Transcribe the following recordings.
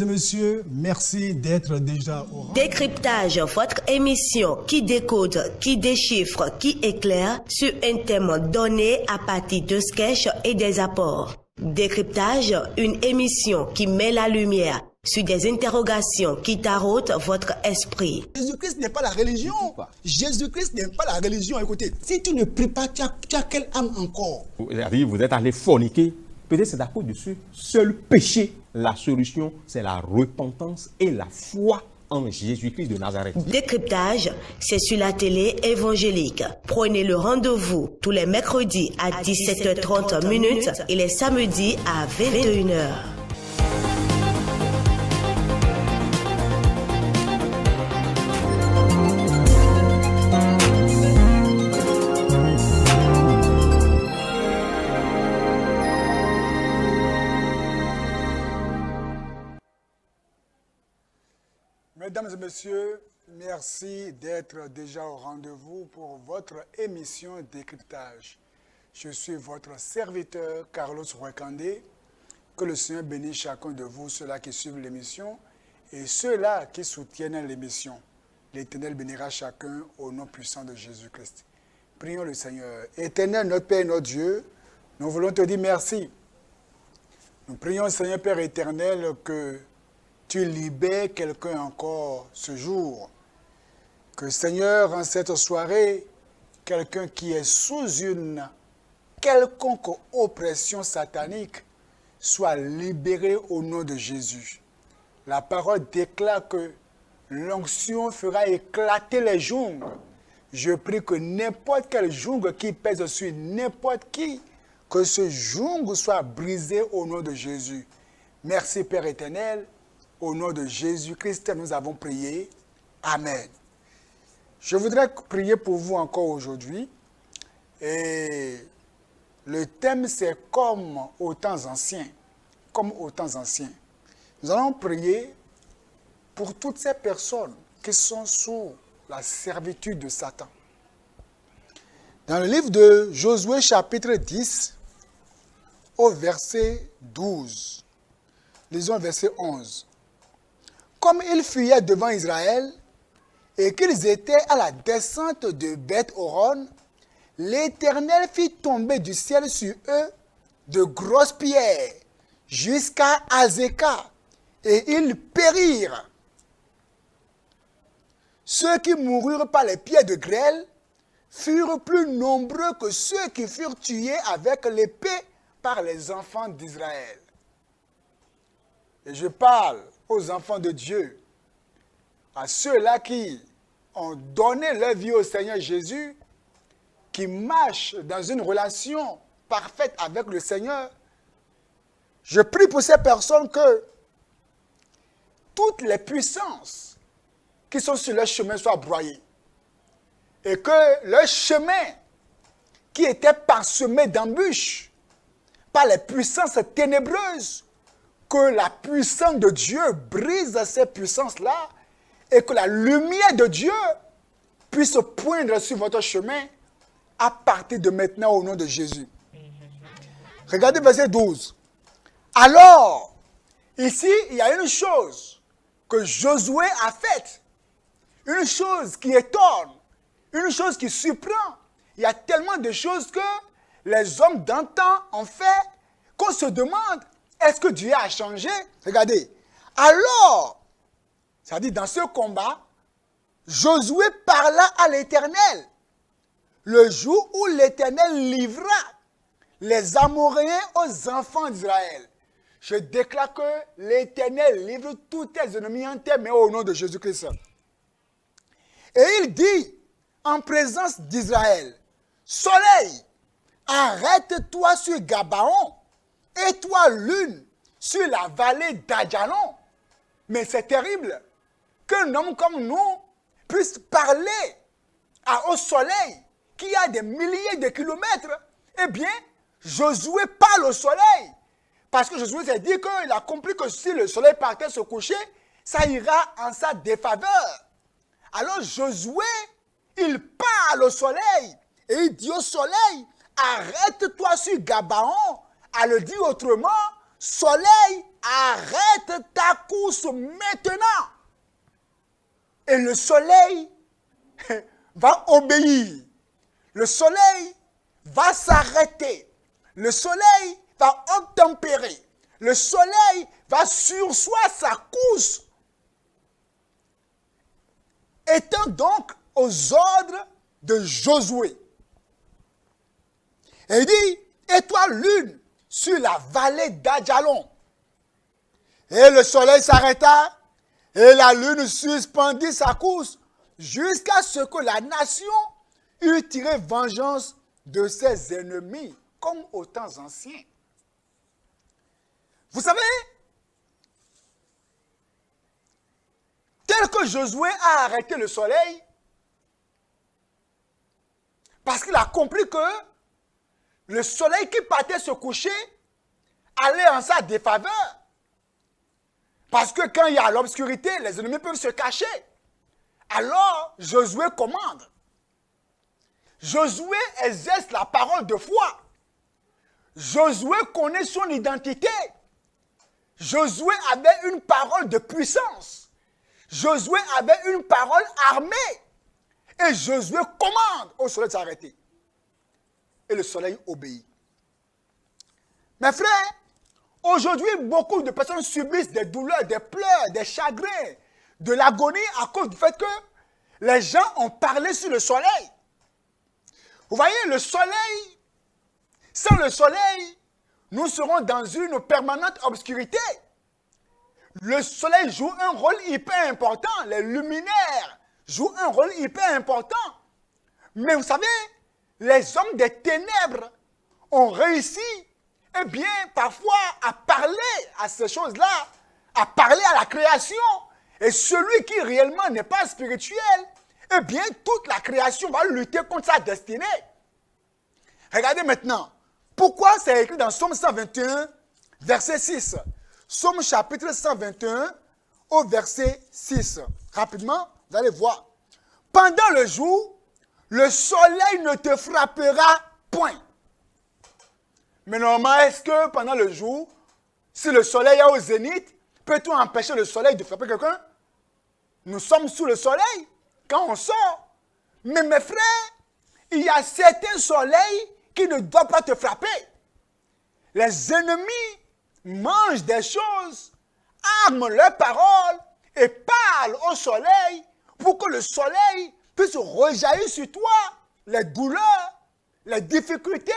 et messieurs, merci d'être déjà au rendez-vous. Décryptage, votre émission qui décode, qui déchiffre, qui éclaire sur un thème donné à partir de sketchs et des apports. Décryptage, une émission qui met la lumière sur des interrogations qui taraudent votre esprit. Jésus-Christ n'est pas la religion. Jésus-Christ n'est pas la religion. Écoutez, si tu ne pries pas, tu as quelle âme encore? Vous êtes allé forniquer. Peut-être c'est à cause de ce seul péché. La solution, c'est la repentance et la foi en Jésus-Christ de Nazareth. Décryptage, c'est sur la télé évangélique. Prenez le rendez-vous tous les mercredis à 17h30 et les samedis à 21h. Mesdames et messieurs, merci d'être déjà au rendez-vous pour votre émission Décryptage. Je suis votre serviteur Carlos Roekandé. Que le Seigneur bénisse chacun de vous, ceux-là qui suivent l'émission et ceux-là qui soutiennent l'émission. L'Éternel bénira chacun au nom puissant de Jésus-Christ. Prions le Seigneur. Éternel, notre Père et notre Dieu, nous voulons te dire merci. Nous prions, Seigneur Père éternel, que tu libères quelqu'un encore ce jour. Que Seigneur, en cette soirée, quelqu'un qui est sous une quelconque oppression satanique soit libéré au nom de Jésus. La parole déclare que l'onction fera éclater les jungles. Je prie que n'importe quel jungle qui pèse sur n'importe qui, que ce jungle soit brisé au nom de Jésus. Merci Père éternel. Au nom de Jésus-Christ, nous avons prié. Amen. Je voudrais prier pour vous encore aujourd'hui. Et le thème, c'est comme aux temps anciens. Comme aux temps anciens. Nous allons prier pour toutes ces personnes qui sont sous la servitude de Satan. Dans le livre de Josué, chapitre 10, au verset 12, lisons le verset 11. Comme ils fuyaient devant Israël et qu'ils étaient à la descente de Beth-Horon, l'Éternel fit tomber du ciel sur eux de grosses pierres jusqu'à Azéka, et ils périrent. Ceux qui moururent par les pieds de grêle furent plus nombreux que ceux qui furent tués avec l'épée par les enfants d'Israël. Et je parle aux enfants de Dieu, à ceux-là qui ont donné leur vie au Seigneur Jésus, qui marchent dans une relation parfaite avec le Seigneur. Je prie pour ces personnes que toutes les puissances qui sont sur leur chemin soient broyées et que leur chemin qui était parsemé d'embûches par les puissances ténébreuses, que la puissance de Dieu brise ces puissances-là et que la lumière de Dieu puisse poindre sur votre chemin à partir de maintenant au nom de Jésus. Regardez verset 12. Alors, ici, il y a une chose que Josué a faite, une chose qui étonne, une chose qui surprend. Il y a tellement de choses que les hommes d'antan ont fait qu'on se demande, est-ce que Dieu a changé? Regardez. Alors, ça dit dans ce combat, Josué parla à l'Éternel le jour où l'Éternel livra les Amoréens aux enfants d'Israël. Je déclare que l'Éternel livre tous tes ennemis en tes mains au nom de Jésus-Christ. Et il dit en présence d'Israël, soleil, arrête-toi sur Gabaon, et toi, lune, sur la vallée d'Adjalon. Mais c'est terrible qu'un homme comme nous puisse parler au soleil qui a des milliers de kilomètres. Eh bien, Josué parle au soleil. Parce que Josué s'est dit qu'il a compris que si le soleil partait se coucher, ça ira en sa défaveur. Alors Josué, il parle au soleil. Et il dit au soleil, arrête-toi sur Gabaon. À le dire autrement, soleil, arrête ta course maintenant. Et le soleil va obéir. Le soleil va s'arrêter. Le soleil va obtempérer. Le soleil va surseoir sa course. Étant donc aux ordres de Josué. Et il dit, et toi lune sur la vallée d'Adjalon. Et le soleil s'arrêta, et la lune suspendit sa course, jusqu'à ce que la nation eût tiré vengeance de ses ennemis, comme aux temps anciens. Vous savez, tel que Josué a arrêté le soleil, parce qu'il a compris que le soleil qui partait se coucher allait en sa défaveur. Parce que quand il y a l'obscurité, les ennemis peuvent se cacher. Alors, Josué commande. Josué exerce la parole de foi. Josué connaît son identité. Josué avait une parole de puissance. Josué avait une parole armée. Et Josué commande au soleil de s'arrêter. Et le soleil obéit. Mes frères, aujourd'hui, beaucoup de personnes subissent des douleurs, des pleurs, des chagrins, de l'agonie à cause du fait que les gens ont parlé sur le soleil. Vous voyez, le soleil, sans le soleil, nous serons dans une permanente obscurité. Le soleil joue un rôle hyper important. Les luminaires jouent un rôle hyper important. Mais vous savez, les hommes des ténèbres ont réussi, eh bien, parfois à parler à ces choses-là, à parler à la création. Et celui qui réellement n'est pas spirituel, eh bien, toute la création va lutter contre sa destinée. Regardez maintenant, pourquoi c'est écrit dans Psaume 121, verset 6. Psaume chapitre 121, au verset 6. Rapidement, vous allez voir. Pendant le jour, le soleil ne te frappera point. Mais normalement, est-ce que pendant le jour, si le soleil est au zénith, peut-on empêcher le soleil de frapper quelqu'un? Nous sommes sous le soleil quand on sort. Mais mes frères, il y a certains soleils qui ne doivent pas te frapper. Les ennemis mangent des choses, arment leurs paroles et parlent au soleil pour que le soleil puisse rejaillir sur toi les douleurs, les difficultés,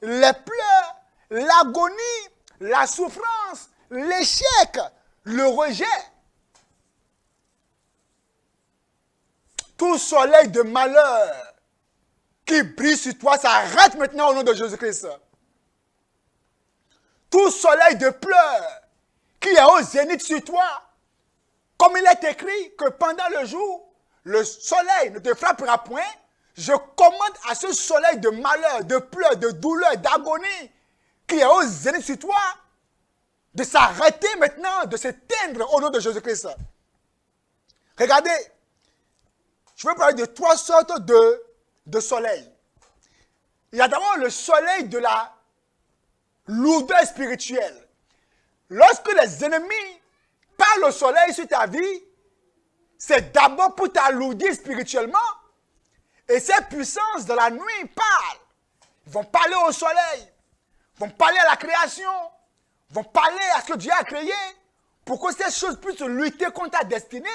les pleurs, l'agonie, la souffrance, l'échec, le rejet. Tout soleil de malheur qui brille sur toi s'arrête maintenant au nom de Jésus-Christ. Tout soleil de pleurs qui est au zénith sur toi, comme il est écrit que pendant le jour, le soleil ne te frappera point, je commande à ce soleil de malheur, de pleurs, de douleur, d'agonie qui est au zénith sur toi, de s'arrêter maintenant, de s'éteindre au nom de Jésus-Christ. Regardez, je vais parler de trois sortes de soleil. Il y a d'abord le soleil de la lourdeur spirituelle. Lorsque les ennemis parlent au soleil sur ta vie, c'est d'abord pour t'alourdir spirituellement. Et ces puissances de la nuit parlent. Ils vont parler au soleil, ils vont parler à la création, ils vont parler à ce que Dieu a créé pour que ces choses puissent lutter contre ta destinée.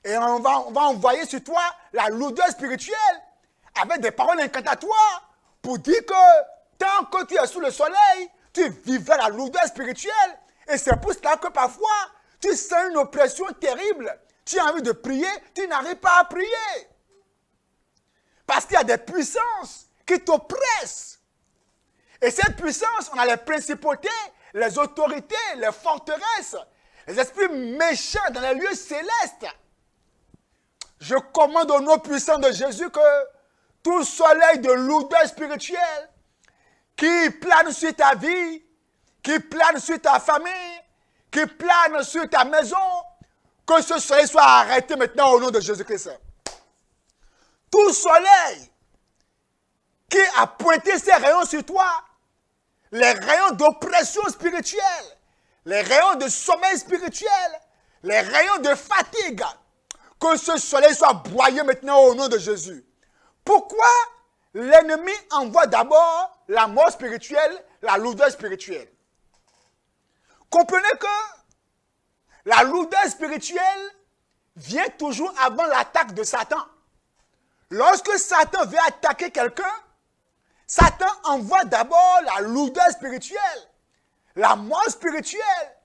Et on va envoyer sur toi la lourdeur spirituelle avec des paroles incantatoires pour dire que tant que tu es sous le soleil, tu vivras la lourdeur spirituelle. Et c'est pour cela que parfois, tu sens une oppression terrible. Tu as envie de prier, tu n'arrives pas à prier. Parce qu'il y a des puissances qui t'oppressent. Et cette puissance, on a les principautés, les autorités, les forteresses, les esprits méchants dans les lieux célestes. Je commande au nom puissant de Jésus que tout soleil de lourdeur spirituelle qui plane sur ta vie, qui plane sur ta famille, qui plane sur ta maison, que ce soleil soit arrêté maintenant au nom de Jésus-Christ. Tout soleil qui a pointé ses rayons sur toi, les rayons d'oppression spirituelle, les rayons de sommeil spirituel, les rayons de fatigue. Que ce soleil soit broyé maintenant au nom de Jésus. Pourquoi l'ennemi envoie d'abord la mort spirituelle, la lourdeur spirituelle? Comprenez que la lourdeur spirituelle vient toujours avant l'attaque de Satan. Lorsque Satan veut attaquer quelqu'un, Satan envoie d'abord la lourdeur spirituelle, la mort spirituelle.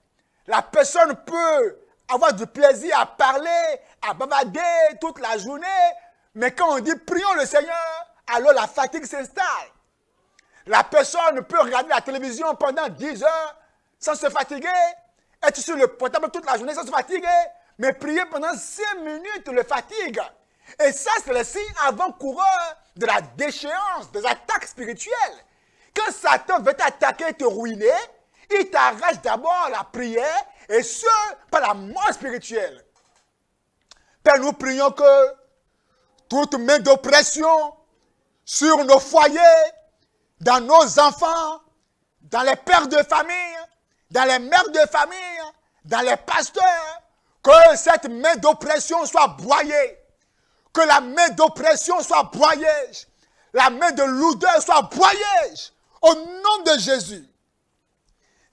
La personne peut avoir du plaisir à parler, à bavarder toute la journée, mais quand on dit prions le Seigneur, alors la fatigue s'installe. La personne peut regarder la télévision pendant 10 heures sans se fatiguer, être sur le portable toute la journée sans se fatiguer, mais prier pendant 5 minutes le fatigue. Et ça, c'est le signe avant-coureur de la déchéance, des attaques spirituelles. Quand Satan veut t'attaquer et te ruiner, il t'arrache d'abord la prière, et ce, par la mort spirituelle. Père, nous prions que toute main d'oppression sur nos foyers, dans nos enfants, dans les pères de famille, dans les mères de famille, dans les pasteurs, que cette main d'oppression soit broyée. Que la main d'oppression soit broyée. La main de lourdeur soit broyée. Au nom de Jésus.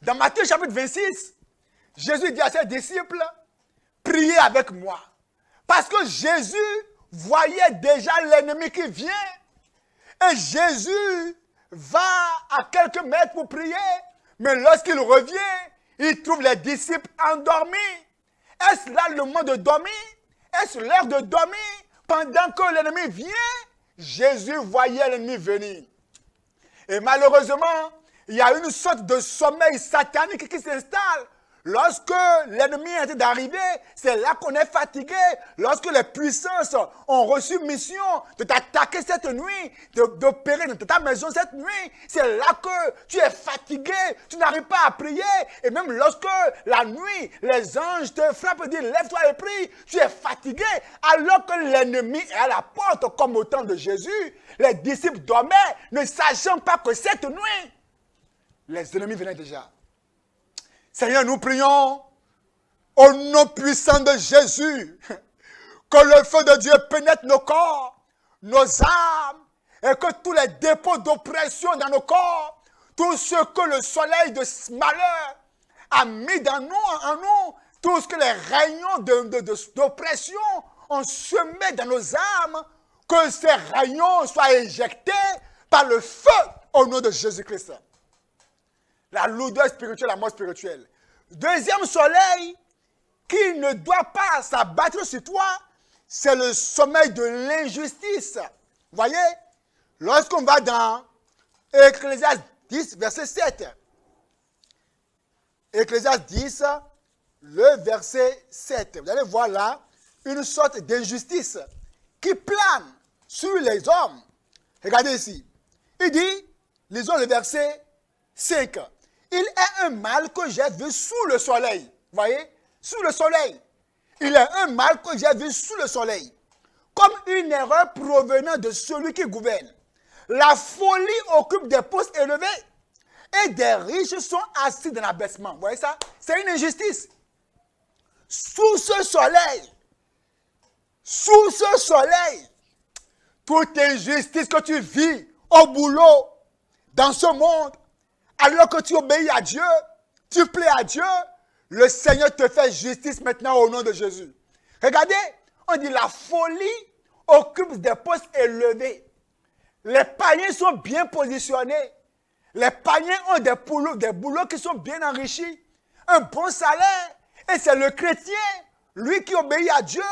Dans Matthieu chapitre 26, Jésus dit à ses disciples, priez avec moi. Parce que Jésus voyait déjà l'ennemi qui vient. Et Jésus va à quelques mètres pour prier. Mais lorsqu'il revient, il trouve les disciples endormis. Est-ce là le moment de dormir? Est-ce l'heure de dormir? Pendant que l'ennemi vient, Jésus voyait l'ennemi venir. Et malheureusement, il y a une sorte de sommeil satanique qui s'installe. Lorsque l'ennemi est d'arriver, c'est là qu'on est fatigué. Lorsque les puissances ont reçu mission de t'attaquer cette nuit, d'opérer dans ta maison cette nuit, c'est là que tu es fatigué, tu n'arrives pas à prier. Et même lorsque la nuit, les anges te frappent et disent lève-toi et prie, tu es fatigué. Alors que l'ennemi est à la porte comme au temps de Jésus, les disciples dormaient, ne sachant pas que cette nuit, les ennemis venaient déjà. Seigneur, nous prions au nom puissant de Jésus que le feu de Dieu pénètre nos corps, nos âmes, et que tous les dépôts d'oppression dans nos corps, tout ce que le soleil de malheur a mis dans nous, en nous, tout ce que les rayons d'oppression ont semé dans nos âmes, que ces rayons soient éjectés par le feu au nom de Jésus-Christ. La lourdeur spirituelle, la mort spirituelle. Deuxième soleil qui ne doit pas s'abattre sur toi, c'est le sommeil de l'injustice. Vous voyez, lorsqu'on va dans Ecclésiaste 10, verset 7. Ecclésiaste 10, le verset 7. Vous allez voir là une sorte d'injustice qui plane sur les hommes. Regardez ici. Il dit, lisons le verset 5. Il est un mal que j'ai vu sous le soleil. Vous voyez? Sous le soleil. Il est un mal que j'ai vu sous le soleil. Comme une erreur provenant de celui qui gouverne. La folie occupe des postes élevés et des riches sont assis dans l'abaissement. Vous voyez ça? C'est une injustice. Sous ce soleil, toute injustice que tu vis au boulot, dans ce monde, alors que tu obéis à Dieu, tu plais à Dieu, le Seigneur te fait justice maintenant au nom de Jésus. Regardez, on dit la folie occupe des postes élevés. Les païens sont bien positionnés. Les païens ont des boulots qui sont bien enrichis. Un bon salaire. Et c'est le chrétien, lui qui obéit à Dieu,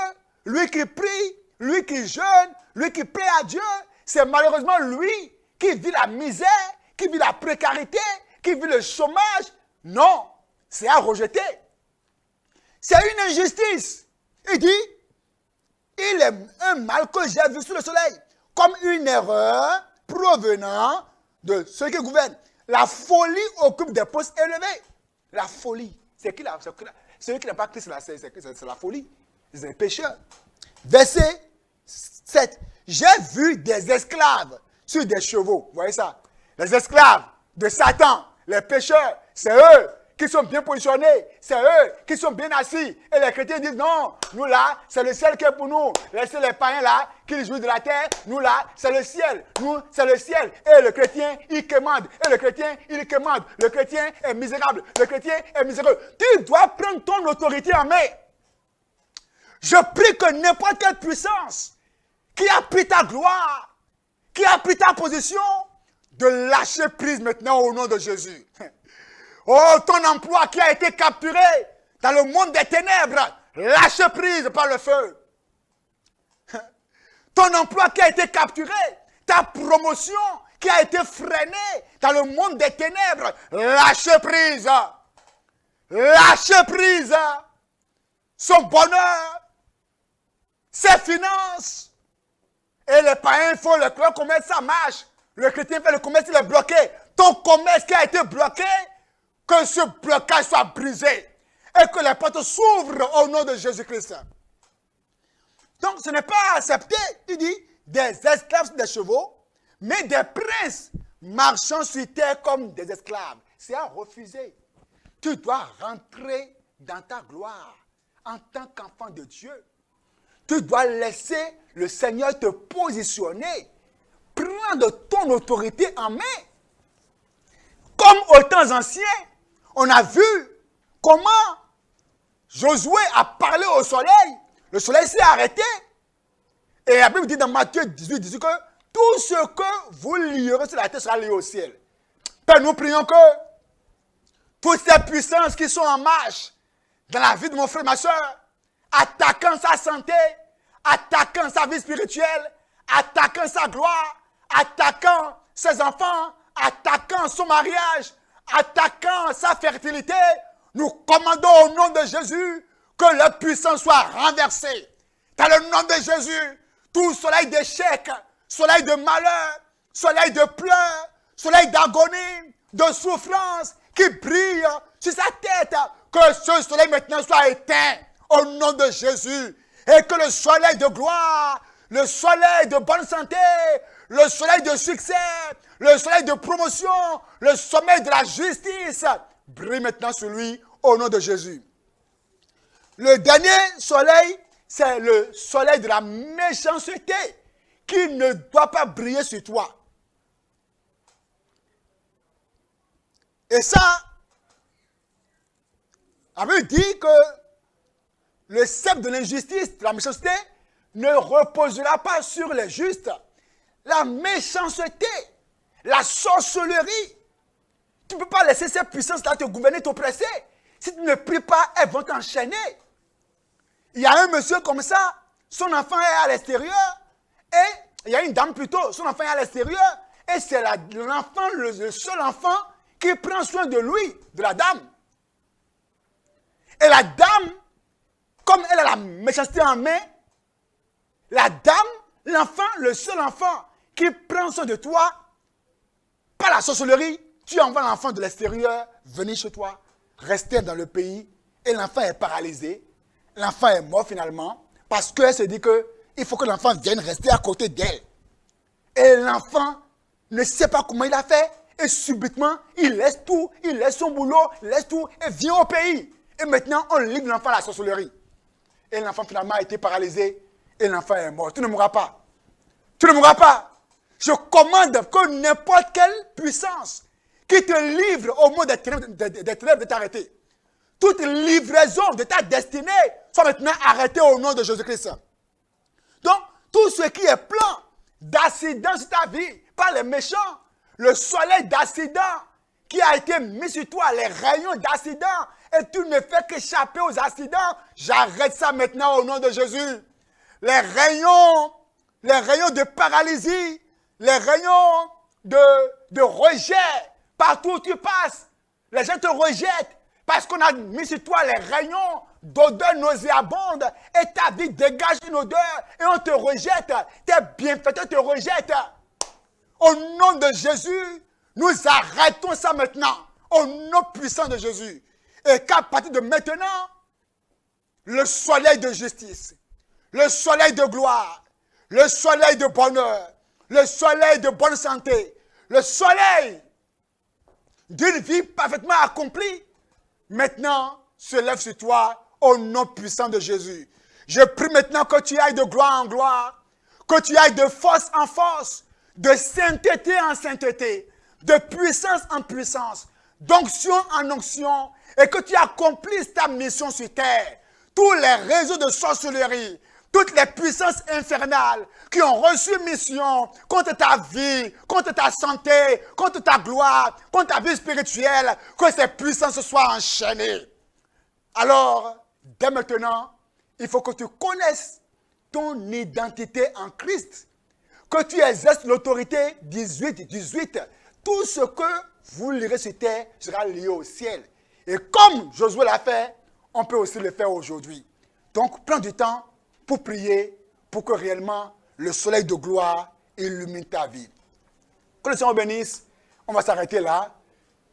lui qui prie, lui qui jeûne, lui qui plaît à Dieu. C'est malheureusement lui qui vit la misère, qui vit la précarité, qui vit le chômage. Non, c'est à rejeter. C'est une injustice. Il dit, il est un mal que j'ai vu sous le soleil, comme une erreur provenant de ceux qui gouvernent. La folie occupe des postes élevés. La folie, c'est qui là? Celui qui n'a pas Christ, c'est la folie. C'est les pécheurs. Verset 7. J'ai vu des esclaves sur des chevaux. Vous voyez ça? Les esclaves de Satan, les pécheurs, c'est eux qui sont bien positionnés, c'est eux qui sont bien assis. Et les chrétiens disent non, nous là, c'est le ciel qui est pour nous. Laissez les païens là, qui jouent de la terre, nous là, c'est le ciel. Nous, c'est le ciel. Et le chrétien, il commande. Et le chrétien, il commande. Le chrétien est misérable. Le chrétien est misérable. Tu dois prendre ton autorité en main. Je prie que n'importe quelle puissance qui a pris ta gloire, qui a pris ta position, de lâcher prise maintenant au nom de Jésus. Oh, ton emploi qui a été capturé dans le monde des ténèbres, lâche prise par le feu. Ton emploi qui a été capturé, ta promotion qui a été freinée dans le monde des ténèbres, lâche prise. Lâche prise. Son bonheur, ses finances. Et les païens, il faut le commerce, ça marche. Le chrétien fait le commerce, il est bloqué. Ton commerce qui a été bloqué, que ce blocage soit brisé et que les portes s'ouvrent au nom de Jésus-Christ. Donc, ce n'est pas accepté, il dit, des esclaves sur des chevaux, mais des princes marchant sur terre comme des esclaves. C'est à refuser. Tu dois rentrer dans ta gloire en tant qu'enfant de Dieu. Tu dois laisser le Seigneur te positionner, prendre ton autorité en main. Comme aux temps anciens, on a vu comment Josué a parlé au soleil. Le soleil s'est arrêté. Et la Bible dit dans Matthieu 18 que tout ce que vous lierez sur la terre sera lié au ciel. Père, nous prions que toutes ces puissances qui sont en marche dans la vie de mon frère et ma soeur, attaquant sa santé, attaquant sa vie spirituelle, attaquant sa gloire, attaquant ses enfants, attaquant son mariage, attaquant sa fertilité, nous commandons au nom de Jésus que la puissance soit renversée. Dans le nom de Jésus, tout soleil d'échec, soleil de malheur, soleil de pleurs, soleil d'agonie, de souffrance qui brille sur sa tête, que ce soleil maintenant soit éteint au nom de Jésus. Et que le soleil de gloire, le soleil de bonne santé, le soleil de succès, le soleil de promotion, le sommeil de la justice brille maintenant sur lui au nom de Jésus. Le dernier soleil, c'est le soleil de la méchanceté qui ne doit pas briller sur toi. Et ça, la Bible dit que le sceptre de l'injustice, de la méchanceté, ne reposera pas sur les justes. La méchanceté, la sorcellerie, tu ne peux pas laisser ces puissances-là te gouverner, t'oppresser. Si tu ne pries pas, elles vont t'enchaîner. Il y a un monsieur comme ça, son enfant est à l'extérieur, et il y a une dame plutôt, son enfant est à l'extérieur, et c'est l'enfant, le seul enfant qui prend soin de lui, de la dame. Et la dame, comme elle a la méchanceté en main, la dame, l'enfant, le seul enfant qui prend soin de toi, par la sorcellerie, tu envoies l'enfant de l'extérieur venir chez toi, rester dans le pays, et l'enfant est paralysé. L'enfant est mort finalement, parce qu'elle se dit qu'il faut que l'enfant vienne rester à côté d'elle. Et l'enfant ne sait pas comment il a fait, et subitement, il laisse tout, il laisse son boulot, il laisse tout, et vient au pays. Et maintenant, on livre l'enfant à la sorcellerie. Et l'enfant finalement a été paralysé, et l'enfant est mort. Tu ne mourras pas. Tu ne mourras pas. Je commande que n'importe quelle puissance qui te livre au mot des ténèbres de t'arrêter. Toute livraison de ta destinée soit maintenant arrêtée au nom de Jésus-Christ. Donc, tout ce qui est plan d'accident sur ta vie par les méchants, le soleil d'accident qui a été mis sur toi, les rayons d'accident, et tu ne fais qu'échapper aux accidents, j'arrête ça maintenant au nom de Jésus. Les rayons de paralysie, les rayons de rejet, partout où tu passes, les gens te rejettent parce qu'on a mis sur toi les rayons d'odeur nauséabonde et ta vie dégage une odeur et on te rejette. Tes bienfaiteurs te rejettent. Au nom de Jésus, nous arrêtons ça maintenant. Au nom puissant de Jésus. Et qu'à partir de maintenant, le soleil de justice, le soleil de gloire, le soleil de bonheur, le soleil de bonne santé, le soleil d'une vie parfaitement accomplie maintenant se lève sur toi au nom puissant de Jésus. Je prie maintenant que tu ailles de gloire en gloire, que tu ailles de force en force, de sainteté en sainteté, de puissance en puissance, d'onction en onction, et que tu accomplisses ta mission sur terre. Tous les réseaux de sorcellerie, toutes les puissances infernales qui ont reçu mission contre ta vie, contre ta santé, contre ta gloire, contre ta vie spirituelle, que ces puissances soient enchaînées. Alors, dès maintenant, il faut que tu connaisses ton identité en Christ, que tu exerces l'autorité 18. Tout ce que vous lirez sur terre sera lié au ciel. Et comme Josué l'a fait, on peut aussi le faire aujourd'hui. Donc, prends du temps pour prier, pour que réellement le soleil de gloire illumine ta vie. Que le Seigneur bénisse, on va s'arrêter là,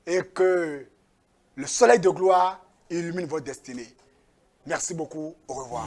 et que le soleil de gloire illumine votre destinée. Merci beaucoup, au revoir.